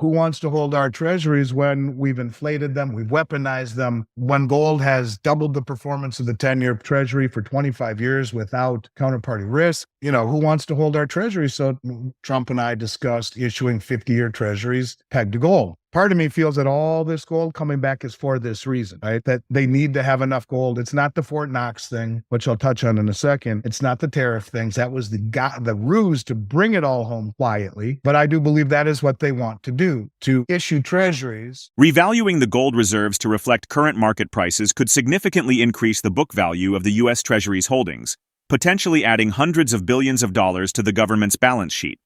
who wants to hold our treasuries when we've inflated them, we've weaponized them, when gold has doubled the performance of the 10-year treasury for 25 years without counterparty risk? Who wants to hold our treasuries? So Trump and I discussed issuing 50-year treasuries pegged to gold. Part of me feels that all this gold coming back is for this reason, right? That they need to have enough gold. It's not the Fort Knox thing, which I'll touch on in a second. It's not the tariff things. That was the ruse to bring it all home quietly. But I do believe that is what they want to do, to issue treasuries. Revaluing the gold reserves to reflect current market prices could significantly increase the book value of the US Treasury's holdings, potentially adding hundreds of billions of dollars to the government's balance sheet.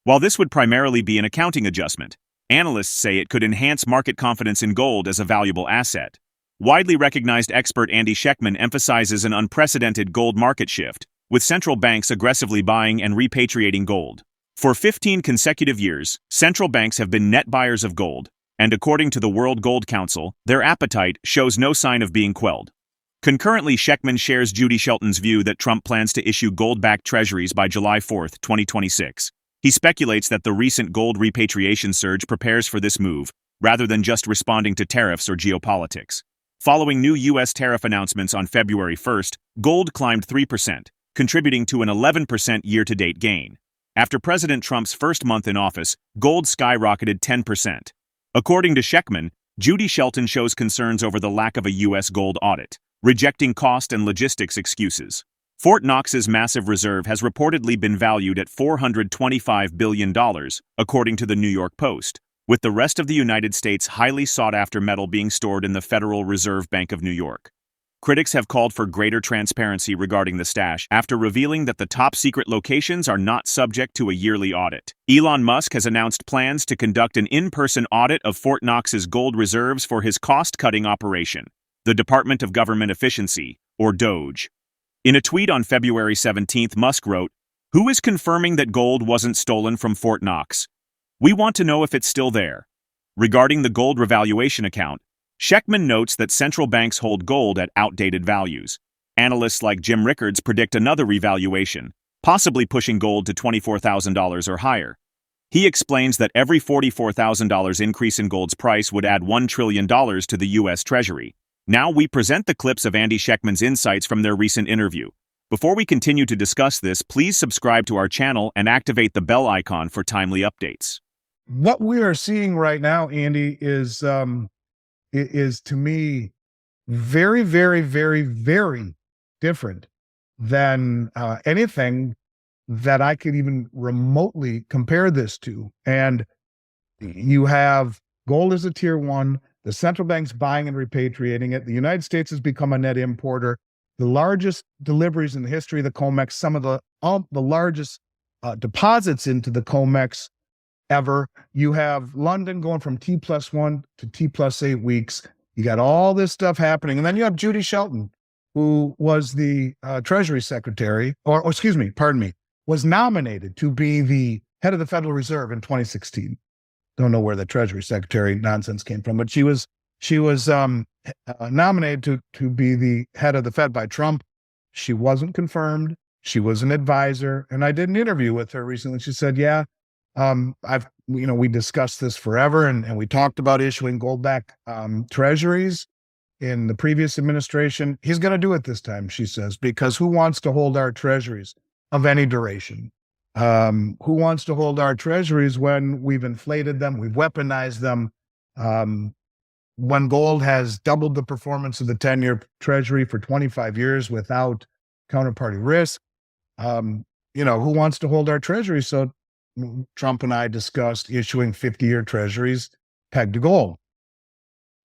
While this would primarily be an accounting adjustment, analysts say it could enhance market confidence in gold as a valuable asset. Widely recognized expert Andy Schectman emphasizes an unprecedented gold market shift, with central banks aggressively buying and repatriating gold. For 15 consecutive years, central banks have been net buyers of gold, and according to the World Gold Council, their appetite shows no sign of being quelled. Concurrently, Schectman shares Judy Shelton's view that Trump plans to issue gold-backed treasuries by July 4, 2026. He speculates that the recent gold repatriation surge prepares for this move, rather than just responding to tariffs or geopolitics. Following new U.S. tariff announcements on February 1st, gold climbed 3%, contributing to an 11% year-to-date gain. After President Trump's first month in office, gold skyrocketed 10%. According to Schectman, Judy Shelton shows concerns over the lack of a U.S. gold audit, rejecting cost and logistics excuses. Fort Knox's massive reserve has reportedly been valued at $425 billion, according to the New York Post, with the rest of the United States' highly sought-after metal being stored in the Federal Reserve Bank of New York. Critics have called for greater transparency regarding the stash after revealing that the top-secret locations are not subject to a yearly audit. Elon Musk has announced plans to conduct an in-person audit of Fort Knox's gold reserves for his cost-cutting operation, the Department of Government Efficiency, or DOGE. In a tweet on February 17, Musk wrote, "Who is confirming that gold wasn't stolen from Fort Knox? We want to know if it's still there." Regarding the gold revaluation account, Schectman notes that central banks hold gold at outdated values. Analysts like Jim Rickards predict another revaluation, possibly pushing gold to $24,000 or higher. He explains that every $44,000 increase in gold's price would add $1 trillion to the US Treasury. Now we present the clips of Andy Schectman's insights from their recent interview. Before we continue to discuss this, please subscribe to our channel and activate the bell icon for timely updates. What we are seeing right now, Andy, is to me very, very, very, very different than anything that I could even remotely compare this to. And you have gold as a tier one, the central bank's buying and repatriating it. The United States has become a net importer. The largest deliveries in the history of the COMEX, some of the largest deposits into the COMEX ever. You have London going from T+1 to T+8 weeks. You got all this stuff happening. And then you have Judy Shelton, who was the Treasury Secretary, was nominated to be the head of the Federal Reserve in 2016. Don't know where the Treasury Secretary nonsense came from, but she was nominated to be the head of the Fed by Trump. She wasn't confirmed. She was an advisor, and I did an interview with her recently. She said, "Yeah, we discussed this forever, and we talked about issuing gold-backed treasuries in the previous administration. He's going to do it this time," she says, because who wants to hold our treasuries of any duration? Who wants to hold our treasuries when we've inflated them, we've weaponized them, when gold has doubled the performance of the 10-year treasury for 25 years without counterparty risk? Who wants to hold our treasuries? So Trump and I discussed issuing 50-year treasuries pegged to gold.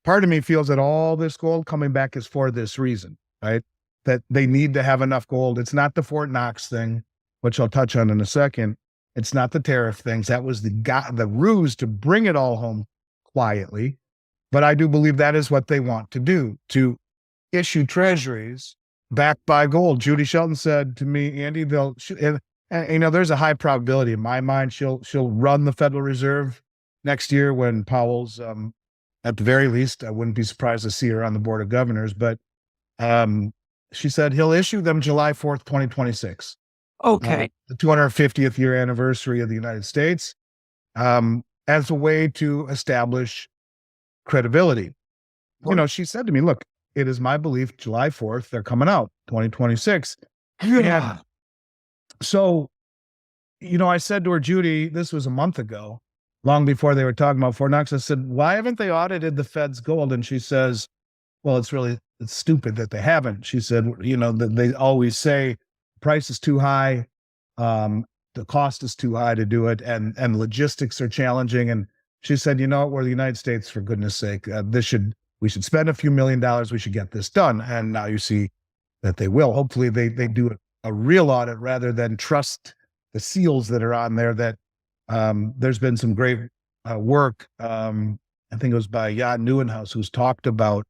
Part of me feels that all this gold coming back is for this reason, right? That they need to have enough gold. It's not the Fort Knox thing, which I'll touch on in a second. It's not the tariff things. That was the ruse to bring it all home quietly. But I do believe that is what they want to do, to issue treasuries backed by gold. Judy Shelton said to me, "Andy, there's a high probability in my mind she'll run the Federal Reserve next year when Powell's, at the very least, I wouldn't be surprised to see her on the Board of Governors, but she said he'll issue them July 4th, 2026. Okay. The 250th year anniversary of the United States. as a way to establish credibility. She said to me, look, it is my belief July 4th, they're coming out, 2026. And so, I said to her, Judy, this was a month ago, long before they were talking about Fort Knox. I said, why haven't they audited the Fed's gold? And she says, well, it's stupid that they haven't. She said, that they always say price is too high. The cost is too high to do it. And logistics are challenging. And she said, we're the United States, for goodness sake. We should spend a few $1 million. We should get this done. And now you see that they will. Hopefully they do a real audit rather than trust the seals that are on there. That there's been some great work. I think it was by Jan Nieuwenhuis, who's talked about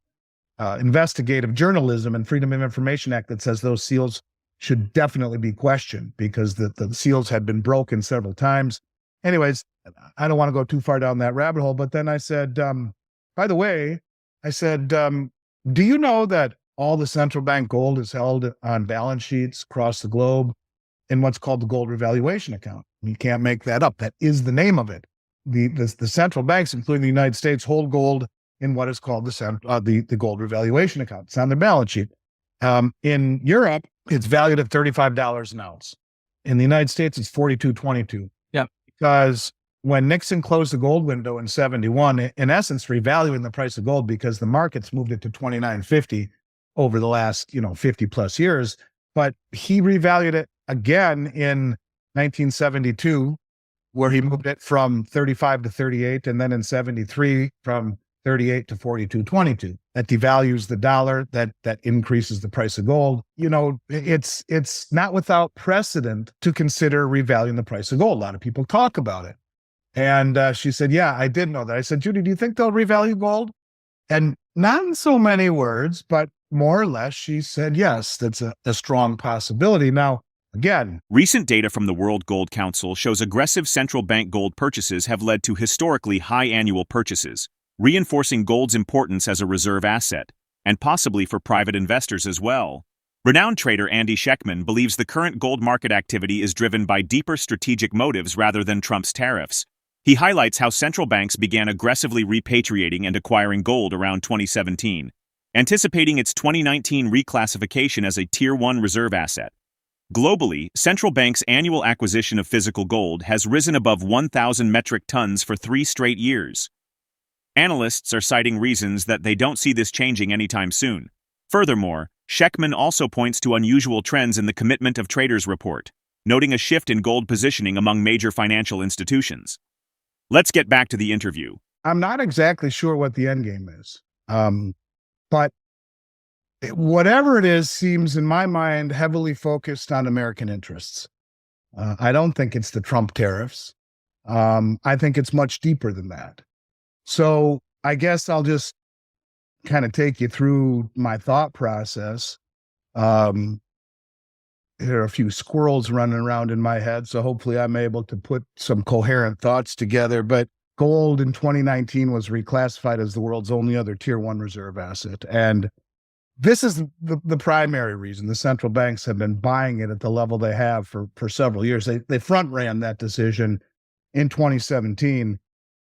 investigative journalism and Freedom of Information Act that says those seals should definitely be questioned because the seals had been broken several times. Anyways, I don't want to go too far down that rabbit hole, but then I said, by the way, do you know that all the central bank gold is held on balance sheets across the globe in what's called the gold revaluation account? You can't make that up. That is the name of it. The central banks, including the United States, hold gold in what is called the gold revaluation account. It's on their balance sheet. In Europe, it's valued at $35 an ounce. In the United States, it's $42.22. Yeah. Because when Nixon closed the gold window in 71, in essence, revaluing the price of gold because the markets moved it to $29.50 over the last, 50 plus years. But he revalued it again in 1972, where he moved it from 35 to 38, and then in 73 from 38 to 42.22. That devalues the dollar, that increases the price of gold. It's not without precedent to consider revaluing the price of gold. A lot of people talk about it. And she said, yeah, I did know that. I said, Judy, do you think they'll revalue gold? And not in so many words, but more or less, she said, yes, that's a strong possibility. Now, again, recent data from the World Gold Council shows aggressive central bank gold purchases have led to historically high annual purchases, reinforcing gold's importance as a reserve asset, and possibly for private investors as well. Renowned trader Andy Schectman believes the current gold market activity is driven by deeper strategic motives rather than Trump's tariffs. He highlights how central banks began aggressively repatriating and acquiring gold around 2017, anticipating its 2019 reclassification as a Tier 1 reserve asset. Globally, central banks' annual acquisition of physical gold has risen above 1,000 metric tons for 3 straight years. Analysts are citing reasons that they don't see this changing anytime soon. Furthermore, Schectman also points to unusual trends in the Commitment of Traders report, noting a shift in gold positioning among major financial institutions. Let's get back to the interview. I'm not exactly sure what the end game is, but whatever it is seems, in my mind, heavily focused on American interests. I don't think it's the Trump tariffs. I think it's much deeper than that. So I guess I'll just kind of take you through my thought process. There are a few squirrels running around in my head, so hopefully I'm able to put some coherent thoughts together. But gold in 2019 was reclassified as the world's only other Tier 1 reserve asset. And this is the primary reason. The central banks have been buying it at the level they have for several years. They front ran that decision in 2017.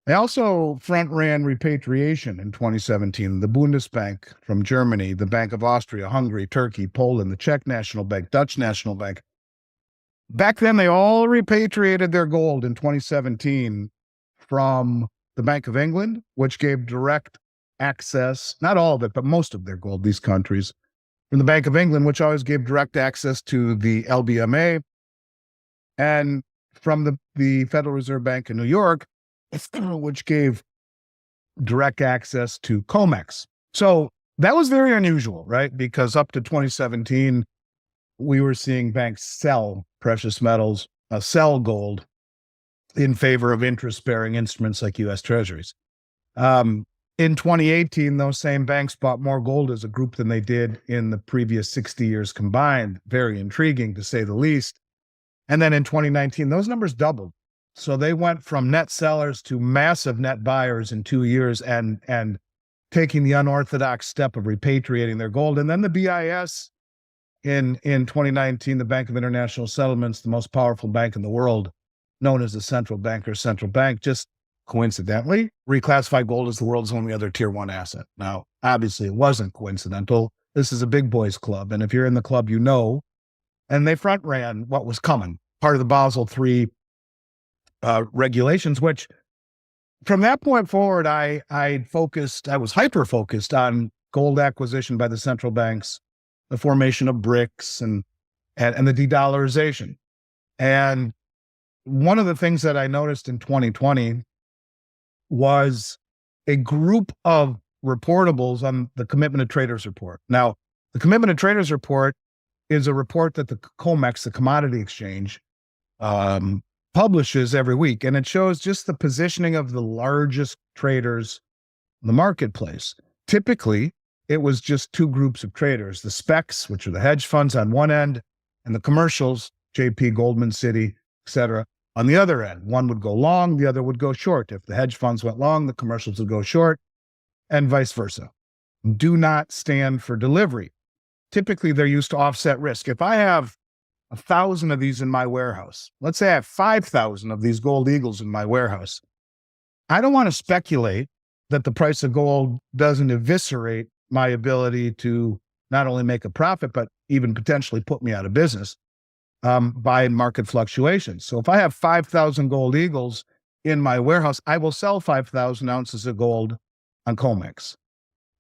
They also front ran repatriation in 2017. The Bundesbank from Germany, the Bank of Austria, Hungary, Turkey, Poland, the Czech National Bank, Dutch National Bank. Back then, they all repatriated their gold in 2017 from the Bank of England, which gave direct access, not all of it, but most of their gold, these countries, from the Bank of England, which always gave direct access to the LBMA, and from the Federal Reserve Bank in New York, which gave direct access to COMEX. So that was very unusual, right? Because up to 2017, we were seeing banks sell precious metals, sell gold in favor of interest-bearing instruments like US Treasuries. In 2018, those same banks bought more gold as a group than they did in the previous 60 years combined. Very intriguing, to say the least. And then in 2019, those numbers doubled. So they went from net sellers to massive net buyers in 2 years and taking the unorthodox step of repatriating their gold. And then the BIS in 2019, the Bank of International Settlements, the most powerful bank in the world, known as the central bank, just coincidentally, reclassified gold as the world's only other tier one asset. Now, obviously, it wasn't coincidental. This is a big boys club. And if you're in the club, you know, and they front ran what was coming, part of the Basel III regulations, which from that point forward, I was hyper-focused on gold acquisition by the central banks, the formation of BRICS and the de-dollarization. And one of the things that I noticed in 2020 was a group of reportables on the Commitment of Traders report. Now, the Commitment of Traders report is a report that the COMEX, the commodity exchange, publishes every week, and it shows just the positioning of the largest traders in the marketplace. Typically, it was just two groups of traders, the specs, which are the hedge funds on one end, and the commercials, JP, Goldman, Citi, et cetera, on the other end. One would go long, the other would go short. If the hedge funds went long, the commercials would go short, and vice versa. Do not stand for delivery. Typically, they're used to offset risk. If I have 1,000 of these in my warehouse, let's say I have 5,000 of these gold eagles in my warehouse, I don't want to speculate that the price of gold doesn't eviscerate my ability to not only make a profit, but even potentially put me out of business by market fluctuations. So if I have 5,000 gold eagles in my warehouse, I will sell 5,000 ounces of gold on COMEX.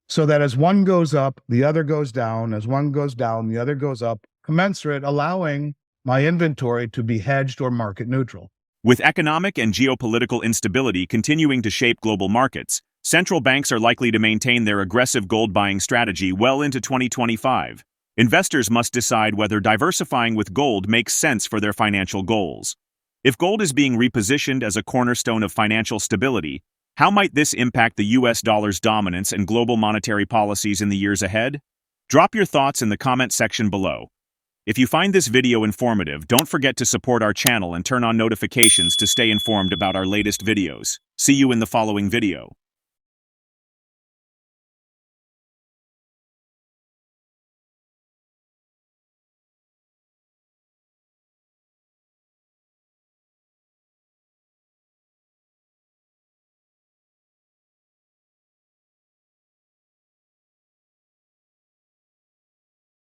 So that as one goes up, the other goes down. As one goes down, the other goes up, commensurate, allowing my inventory to be hedged or market neutral. With economic and geopolitical instability continuing to shape global markets, central banks are likely to maintain their aggressive gold buying strategy well into 2025. Investors must decide whether diversifying with gold makes sense for their financial goals. If gold is being repositioned as a cornerstone of financial stability, how might this impact the US dollar's dominance and global monetary policies in the years ahead? Drop your thoughts in the comment section below. If you find this video informative, don't forget to support our channel and turn on notifications to stay informed about our latest videos. See you in the following video.